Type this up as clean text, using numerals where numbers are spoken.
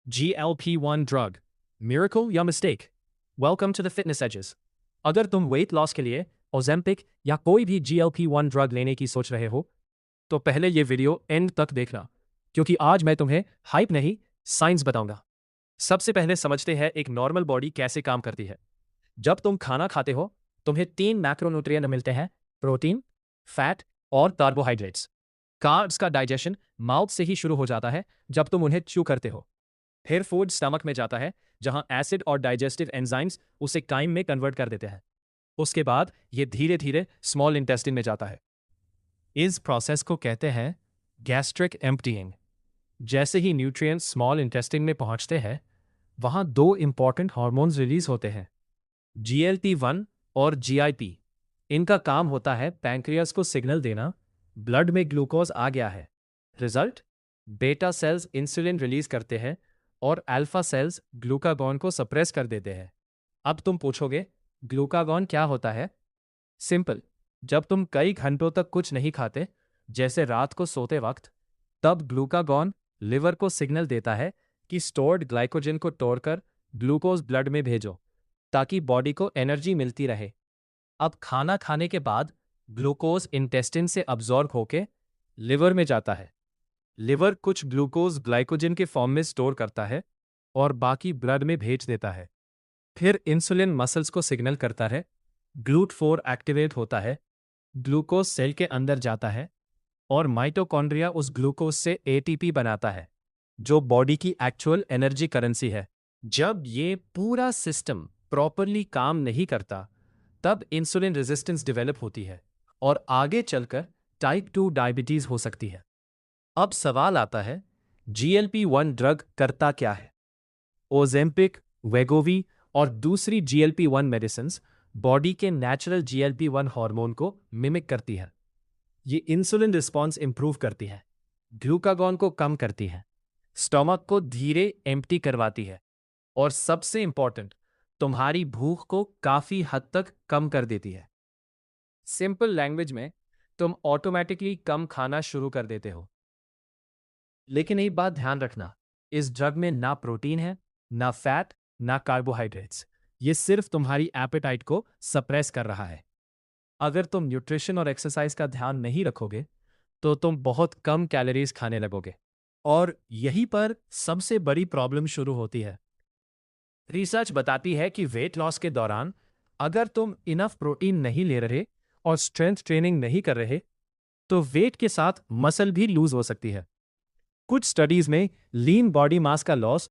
GLP-1 drug. Miracle या mistake? Welcome to the Fitness Edges. अगर तुम वेट लॉस के लिए ओजेम्पिक या कोई भी GLP-1 ड्रग लेने की सोच रहे हो, तो पहले ये वीडियो एंड तक देखना, क्योंकि आज मैं तुम्हें हाइप नहीं, साइंस बताऊंगा। सबसे पहले समझते हैं एक नॉर्मल बॉडी कैसे काम करती है। जब तुम खाना खाते हो, तुम्हें 3 मैक्रोन्यूट्रिएंट मिलते हैं: प्रोटीन, फैट और कार्बोहाइड्रेट्स। कार्ब्स का डाइजेशन माउथ से ही शुरू हो जाता है जब तुम उन्हें च्यू करते हो। फिर फूड स्टमक में जाता है, जहां एसिड और डाइजेस्टिव एंजाइम्स उसे काइम में कन्वर्ट कर देते हैं। उसके बाद ये धीरे धीरे स्मॉल इंटेस्टिन में जाता है। इस प्रोसेस को कहते हैं गैस्ट्रिक एम्प्टीइंग। जैसे ही न्यूट्रिएंट्स स्मॉल इंटेस्टिन में पहुंचते हैं, वहां 2 इंपॉर्टेंट हार्मोन्स रिलीज होते हैं, GLP-1 और GIP। इनका काम होता है पैंक्रियास को सिग्नल देना, ब्लड में ग्लूकोज आ गया है। रिजल्ट, बेटा सेल्स इंसुलिन रिलीज करते हैं और अल्फा सेल्स ग्लूकागॉन को सप्रेस कर देते हैं। अब तुम पूछोगे, ग्लूकागॉन क्या होता है? सिंपल, जब तुम कई घंटों तक कुछ नहीं खाते, जैसे रात को सोते वक्त, तब ग्लूकागॉन लिवर को सिग्नल देता है कि स्टोर्ड ग्लाइकोजन को तोड़कर ग्लूकोज ब्लड में भेजो, ताकि बॉडी को एनर्जी मिलती रहे। अब खाना खाने के बाद ग्लूकोज इंटेस्टिन से अब्जॉर्ब होके लिवर में जाता है। लिवर कुछ ग्लूकोज ग्लाइकोजन के फॉर्म में स्टोर करता है और बाकी ब्लड में भेज देता है। फिर इंसुलिन मसल्स को सिग्नल करता है, GLUT4 एक्टिवेट होता है, ग्लूकोज सेल के अंदर जाता है और माइटोकॉन्ड्रिया उस ग्लूकोज से ATP बनाता है, जो बॉडी की एक्चुअल एनर्जी करेंसी है। जब ये पूरा सिस्टम प्रॉपरली काम नहीं करता, तब इंसुलिन रेजिस्टेंस डेवलप होती है और आगे चलकर टाइप 2 डायबिटीज हो सकती है। अब सवाल आता है, GLP-1 ड्रग करता क्या है? ओजेम्पिक, वेगोवी और दूसरी GLP-1 मेडिसिन्स बॉडी के नेचुरल GLP-1 हार्मोन को मिमिक करती है। ये इंसुलिन रिस्पॉन्स इंप्रूव करती है, ग्लूकागॉन को कम करती है, स्टमक को धीरे एम्प्टी करवाती है और सबसे इंपॉर्टेंट, तुम्हारी भूख को काफी हद तक कम कर देती है। सिंपल लैंग्वेज में, तुम ऑटोमेटिकली कम खाना शुरू कर देते हो। लेकिन एक बात ध्यान रखना, इस ड्रग में ना प्रोटीन है, ना फैट, ना कार्बोहाइड्रेट्स। ये सिर्फ तुम्हारी एपेटाइट को सप्रेस कर रहा है। अगर तुम न्यूट्रिशन और एक्सरसाइज का ध्यान नहीं रखोगे, तो तुम बहुत कम कैलोरीज खाने लगोगे और यहीं पर सबसे बड़ी प्रॉब्लम शुरू होती है। रिसर्च बताती है कि वेट लॉस के दौरान अगर तुम इनफ प्रोटीन नहीं ले रहे और स्ट्रेंथ ट्रेनिंग नहीं कर रहे, तो वेट के साथ मसल भी लूज हो सकती है। कुछ स्टडीज में लीन बॉडी मास का लॉस